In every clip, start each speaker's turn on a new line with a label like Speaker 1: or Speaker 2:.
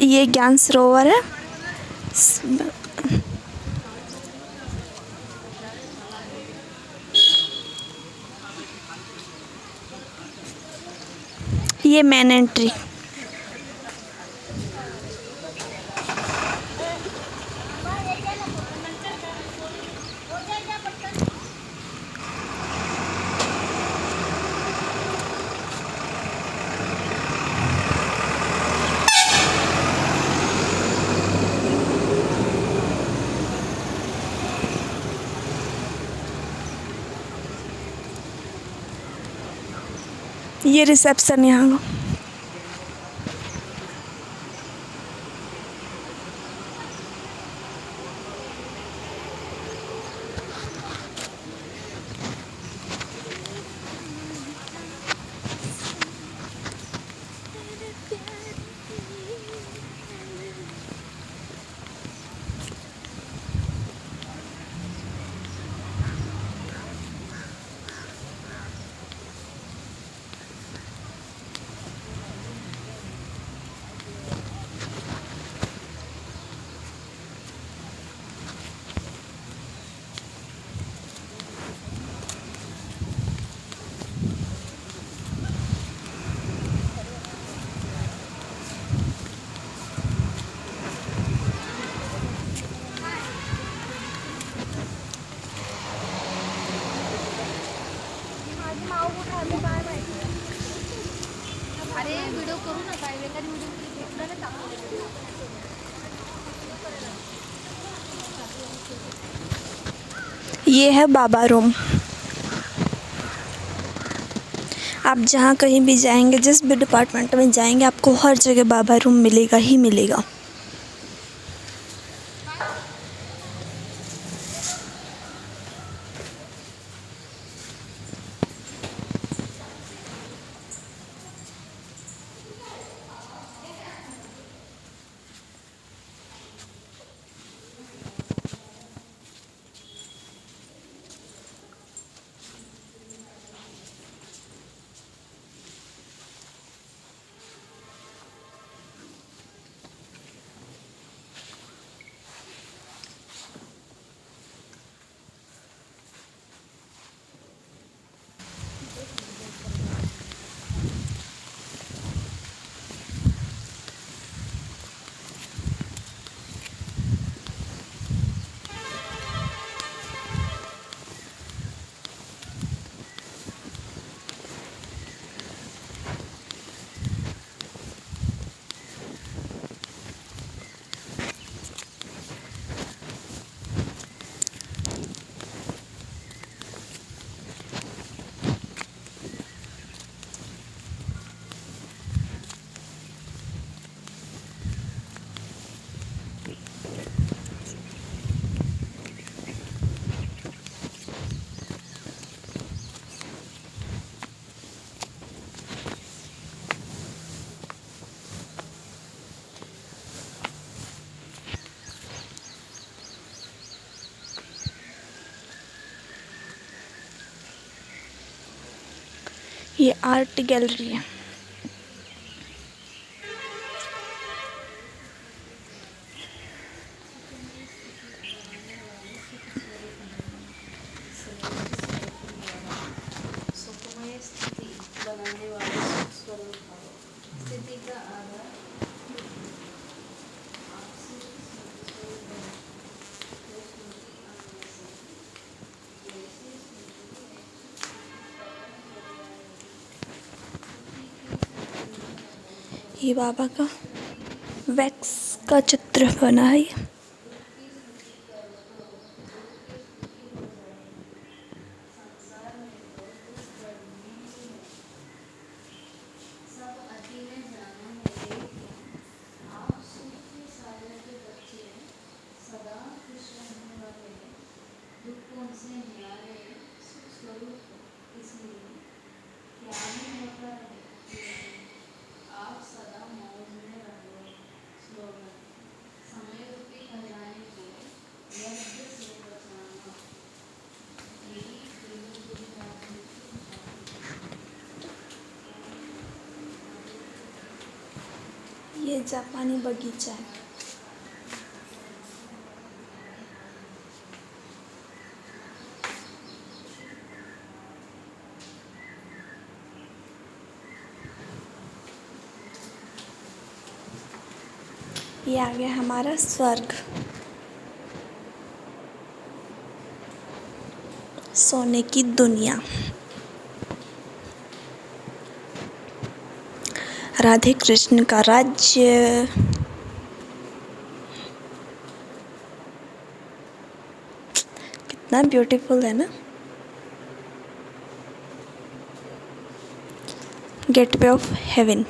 Speaker 1: ये ज्ञान सरोवर है। ये मेन एंट्री। ये रिसेप्शन यहाँ का।
Speaker 2: अरे व्हिडिओ करू नका, एखादी व्हिडिओ
Speaker 1: ये है बाबा रूम। आप जहाँ कहीं भी जाएंगे, जिस भी डिपार्टमेंट में जाएंगे, आपको हर जगह बाबा रूम मिलेगा ही मिलेगा। ये आर्ट गैलरी है। ये बाबा का वैक्स का चित्र बना है। ये जापानी बगीचा है। ये आ गया हमारा स्वर्ग, सोने की दुनिया। राधे कृष्ण का राज्य। कितना ब्यूटीफुल है ना। Gateway of haven.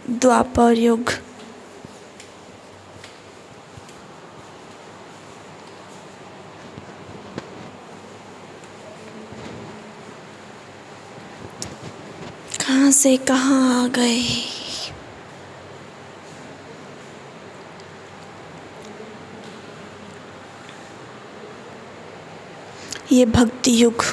Speaker 1: द्वापर युग। कहाँ से कहाँ आ गए। ये भक्ति युग।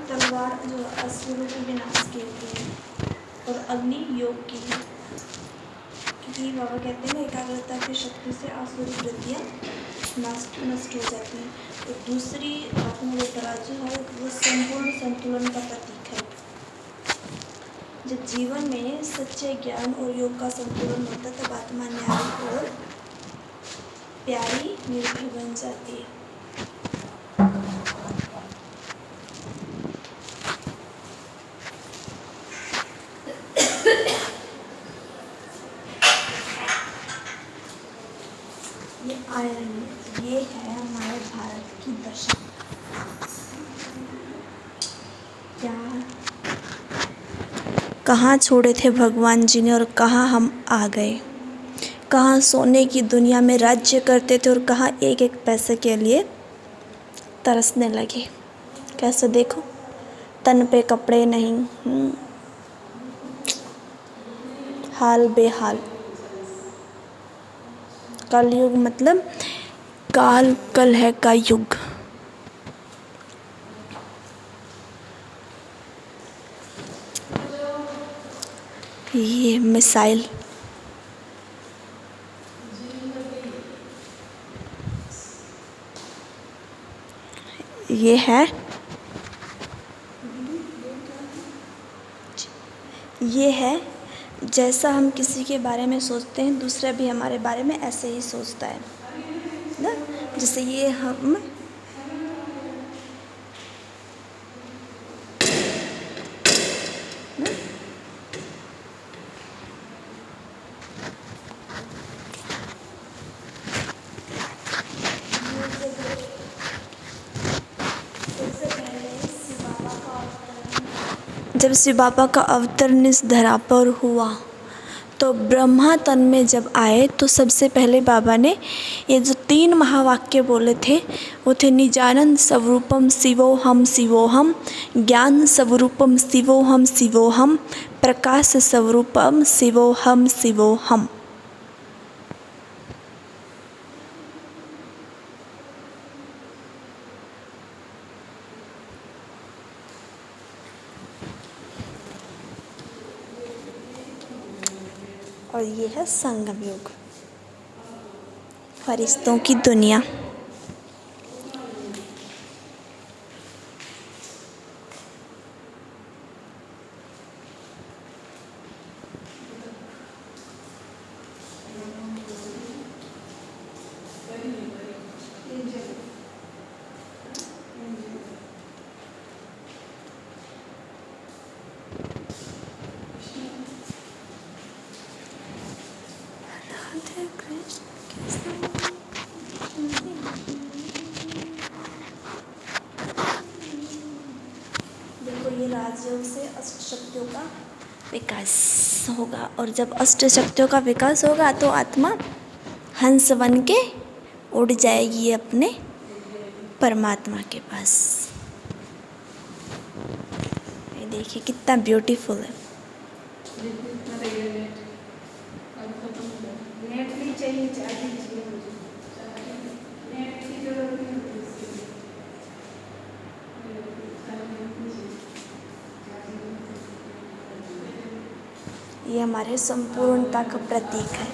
Speaker 1: तलवार जो असुरों को विनाश के लिए और अग्नि योग की है, क्योंकि बाबा कहते हैं ना एकाग्रता की शक्ति से आसुरी वृत्तियाँ नष्ट हो जाती हैं। तो दूसरी आत्मा जो तराजू है वो संपूर्ण संतुलन का प्रतीक है। जब जीवन में सच्चे ज्ञान और योग का संतुलन होता है तब आत्मा न्यायी और प्यारी निर्भय बन जाती है। ये आयरन, ये है हमारे भारत की दशा। क्या कहाँ छोड़े थे भगवान जी ने और कहाँ हम आ गए। कहाँ सोने की दुनिया में राज्य करते थे और कहाँ एक एक पैसे के लिए तरसने लगे। कैसे देखो, तन पे कपड़े नहीं, हाल बेहाल। कलयुग मतलब काल कलह का युग। ये मिसाइल, ये है, ये है जैसा हम किसी के बारे में सोचते हैं दूसरा भी हमारे बारे में ऐसे ही सोचता है ना। जैसे ये हम जब शिव बाबा का अवतरण इस धरा पर हुआ तो ब्रह्मा तन में जब आए तो सबसे पहले बाबा ने ये जो 3 महावाक्य बोले थे वो थे निजानंद स्वरूपम शिवोहम, ज्ञान स्वरूपम शिवोहम, प्रकाश स्वरूपम शिवोहम। और ये है संगम युग, फरिश्तों की दुनिया। राधे कृष्ण। देखो ये राजयोग से अष्ट शक्तियों का विकास होगा, और जब अष्ट शक्तियों का विकास होगा तो आत्मा हंस बन के उड़ जाएगी अपने परमात्मा के पास। ये देखिए कितना ब्यूटीफुल है। ये हमारे संपूर्णता का प्रतीक है।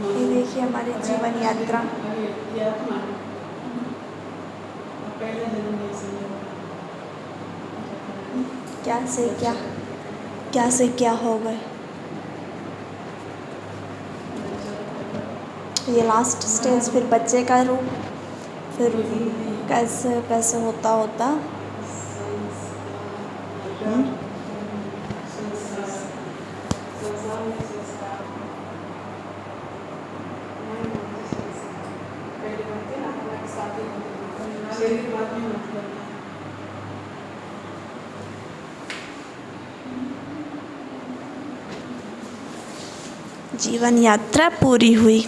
Speaker 1: ये देखिए हमारी जीवन यात्रा। क्या से क्या हो गए। ये लास्ट स्टेज, फिर बच्चे का रूप, फिर कैसे कैसे होता जीवन यात्रा पूरी हुई।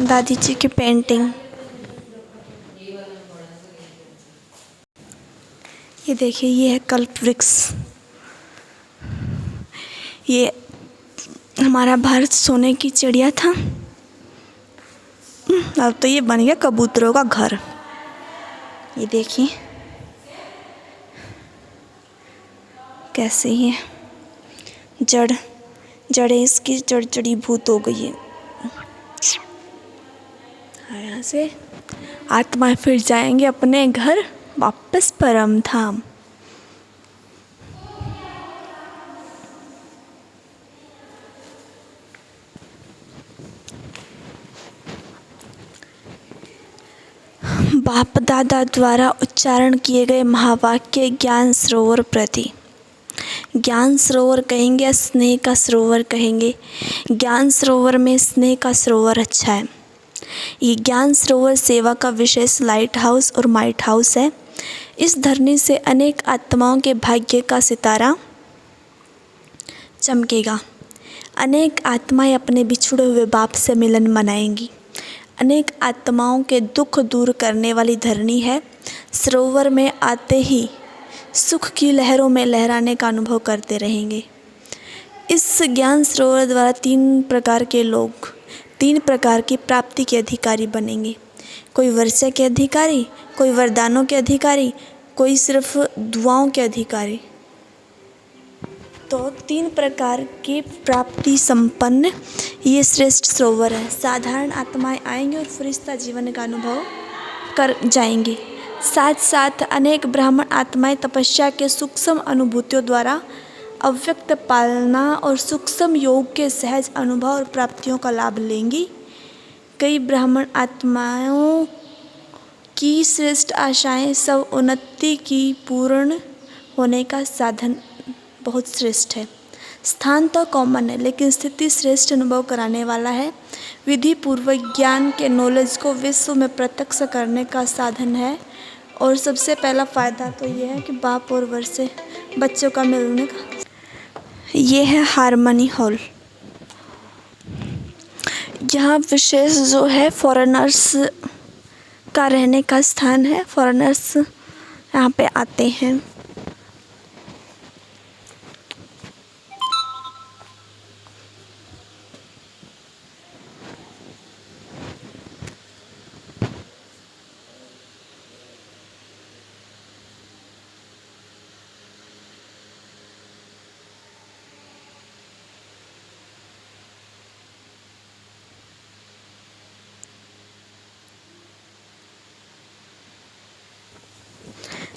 Speaker 1: दादी जी की पेंटिंग। ये देखिए ये है कल्प वृक्ष। ये हमारा भारत सोने की चिड़िया था, अब तो ये बन गया कबूतरों का घर। ये देखिए कैसे ही जड़ें इसकी जड़ीभूत हो गई है। यहाँ से आत्मा फिर जाएंगे अपने घर वापस परम धाम। बाप दादा द्वारा उच्चारण किए गए महावाक्य ज्ञान सरोवर प्रति। ज्ञान सरोवर कहेंगे या स्नेह का सरोवर कहेंगे। ज्ञान सरोवर में स्नेह का सरोवर अच्छा है। ये ज्ञान सरोवर सेवा का विशेष लाइट हाउस और माइट हाउस है। इस धरनी से अनेक आत्माओं के भाग्य का सितारा चमकेगा। अनेक आत्माएं अपने बिछड़े हुए बाप से मिलन मनाएंगी। अनेक आत्माओं के दुख दूर करने वाली धरनी है। सरोवर में आते ही सुख की लहरों में लहराने का अनुभव करते रहेंगे। इस ज्ञान सरोवर द्वारा 3 प्रकार के लोग 3 प्रकार की प्राप्ति के अधिकारी बनेंगे। कोई वर्षा के अधिकारी, कोई वरदानों के अधिकारी, कोई सिर्फ दुआओं के अधिकारी। तो 3 प्रकार की प्राप्ति संपन्न ये श्रेष्ठ सरोवर है। साधारण आत्माएं आएंगे और फरिश्ता जीवन का अनुभव कर जाएंगे। साथ साथ अनेक ब्राह्मण आत्माएं तपस्या के सूक्ष्म अनुभूतियों द्वारा अव्यक्त पालना और सूक्ष्म योग के सहज अनुभव और प्राप्तियों का लाभ लेंगी। कई ब्राह्मण आत्माओं की श्रेष्ठ आशाएं सब उन्नति की पूर्ण होने का साधन बहुत श्रेष्ठ है। स्थान तो कॉमन है लेकिन स्थिति श्रेष्ठ अनुभव कराने वाला है। विधि पूर्वक ज्ञान के नॉलेज को विश्व में प्रत्यक्ष करने का साधन है। और सबसे पहला फ़ायदा तो ये है कि बाप और वर से बच्चों का मिलने का। ये है हार्मनी हॉल। यहाँ विशेष जो है फॉरेनर्स का रहने का स्थान है। फॉरेनर्स यहाँ पे आते हैं।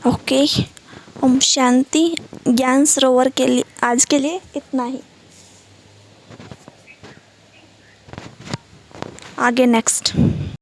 Speaker 1: ओके, ओम शांति। ज्ञान सरोवर के लिए आज के लिए इतना ही। आगे नेक्स्ट।